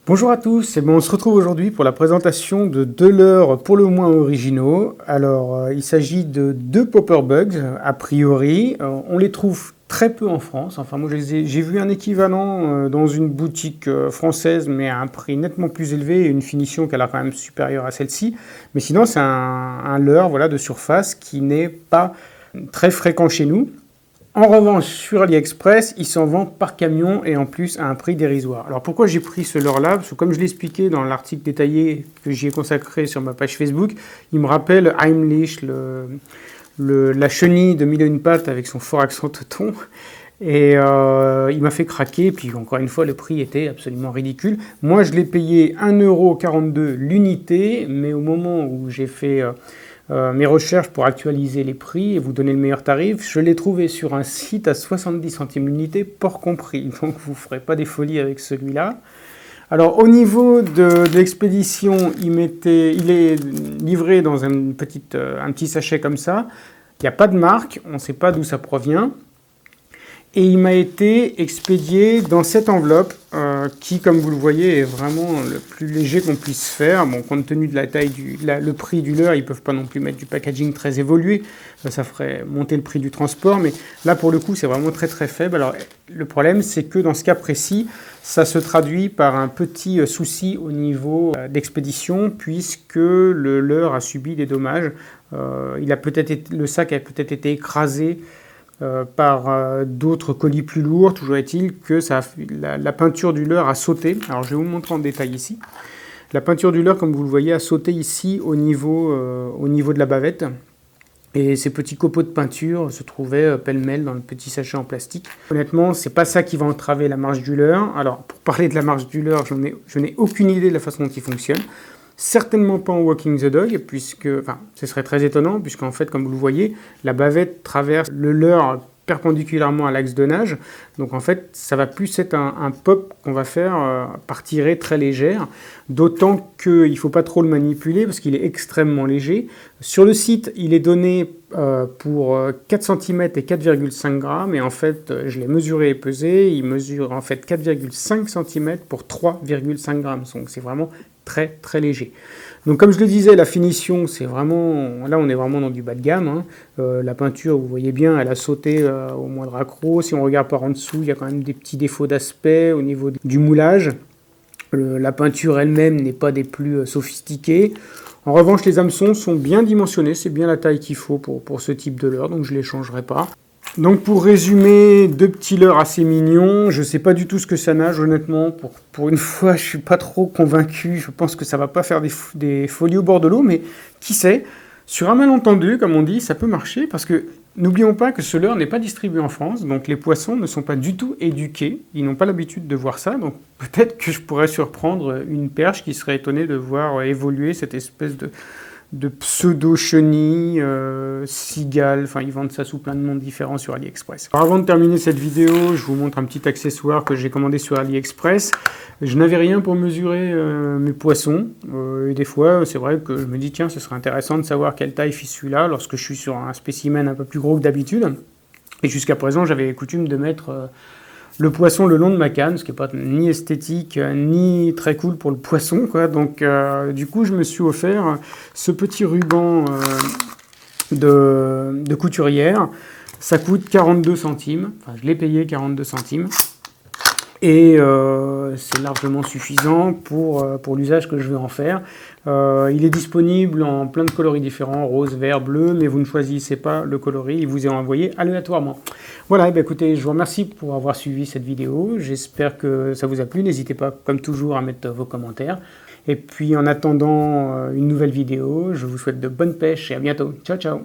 Bonjour à tous, on se retrouve aujourd'hui pour la présentation de deux leurres pour le moins originaux. Alors, il s'agit de deux Popper Bugs, a priori. On les trouve très peu en France. Enfin, moi, j'ai vu un équivalent dans une boutique française, mais à un prix nettement plus élevé et une finition qui a l'air quand même supérieure à celle-ci. Mais sinon, c'est un leurre voilà, de surface qui n'est pas très fréquent chez nous. En revanche, sur AliExpress, il s'en vend par camion et en plus à un prix dérisoire. Alors pourquoi j'ai pris ce leurre-là? Parce que comme je l'ai expliqué dans l'article détaillé que j'y ai consacré sur ma page Facebook, il me rappelle Heimlich, la chenille de Mille et une pattes avec son fort accent teuton. Et il m'a fait craquer, puis encore une fois, le prix était absolument ridicule. Moi, je l'ai payé 1,42 € l'unité, mais au moment où j'ai fait mes recherches pour actualiser les prix et vous donner le meilleur tarif, je l'ai trouvé sur un site à 70 centimes l'unité, port compris. Donc vous ne ferez pas des folies avec celui-là. Alors au niveau de l'expédition, il est livré dans un petit sachet comme ça. Il n'y a pas de marque, on ne sait pas d'où ça provient. Et il m'a été expédié dans cette enveloppe qui, comme vous le voyez, est vraiment le plus léger qu'on puisse faire. Bon, compte tenu de la taille, le prix du leurre, ils ne peuvent pas non plus mettre du packaging très évolué. Ça ferait monter le prix du transport. Mais là, pour le coup, c'est vraiment très très faible. Alors, le problème, c'est que dans ce cas précis, ça se traduit par un petit souci au niveau d'expédition, puisque le leurre a subi des dommages. Le sac a peut-être été écrasé par d'autres colis plus lourds. Toujours est-il que la peinture du leurre a sauté. Alors je vais vous montrer en détail ici. La peinture du leurre, comme vous le voyez, a sauté ici au niveau de la bavette. Et ces petits copeaux de peinture se trouvaient pêle-mêle dans le petit sachet en plastique. Honnêtement, c'est pas ça qui va entraver la marche du leurre. Alors, pour parler de la marche du leurre, je n'ai aucune idée de la façon dont il fonctionne. Certainement pas en Walking the Dog, ce serait très étonnant, puisqu'en fait, comme vous le voyez, la bavette traverse le leurre perpendiculairement à l'axe de nage. Donc en fait, ça va plus être un pop qu'on va faire par tirée très légère, d'autant qu'il ne faut pas trop le manipuler, parce qu'il est extrêmement léger. Sur le site, il est donné pour 4 cm et 4,5 grammes, et en fait, je l'ai mesuré et pesé, il mesure en fait 4,5 cm pour 3,5 grammes, donc c'est vraiment très très léger. Donc comme je le disais, la finition, c'est vraiment, là on est vraiment dans du bas de gamme, hein. La peinture, vous voyez bien, elle a sauté au moindre accroc. Si on regarde par en dessous, il y a quand même des petits défauts d'aspect au niveau du moulage. La peinture elle-même n'est pas des plus sophistiquées. En revanche, les hameçons sont bien dimensionnés, c'est bien la taille qu'il faut pour ce type de leurre, donc je ne les changerai pas. Donc pour résumer, deux petits leurres assez mignons. Je ne sais pas du tout ce que ça nage, honnêtement. Pour une fois, je ne suis pas trop convaincu. Je pense que ça ne va pas faire des folies au bord de l'eau, mais qui sait. Sur un malentendu, comme on dit, ça peut marcher, parce que n'oublions pas que ce leurre n'est pas distribué en France, donc les poissons ne sont pas du tout éduqués. Ils n'ont pas l'habitude de voir ça, donc peut-être que je pourrais surprendre une perche qui serait étonnée de voir évoluer cette espèce de pseudo-chenilles, cigales, enfin ils vendent ça sous plein de noms différents sur AliExpress. Alors, avant de terminer cette vidéo, je vous montre un petit accessoire que j'ai commandé sur AliExpress. Je n'avais rien pour mesurer mes poissons, et des fois c'est vrai que je me dis tiens, ce serait intéressant de savoir quelle taille fait celui-là lorsque je suis sur un spécimen un peu plus gros que d'habitude. Et jusqu'à présent j'avais coutume de mettre le poisson le long de ma canne, ce qui n'est pas ni esthétique, ni très cool pour le poisson, quoi. Donc, du coup, je me suis offert ce petit ruban de couturière. Ça coûte 42 centimes. Enfin, je l'ai payé 42 centimes. Et c'est largement suffisant pour l'usage que je veux en faire. Il est disponible en plein de coloris différents, rose, vert, bleu, mais vous ne choisissez pas le coloris, il vous est envoyé aléatoirement. Voilà, écoutez, je vous remercie pour avoir suivi cette vidéo. J'espère que ça vous a plu. N'hésitez pas, comme toujours, à mettre vos commentaires. Et puis, en attendant une nouvelle vidéo, je vous souhaite de bonnes pêches et à bientôt. Ciao, ciao!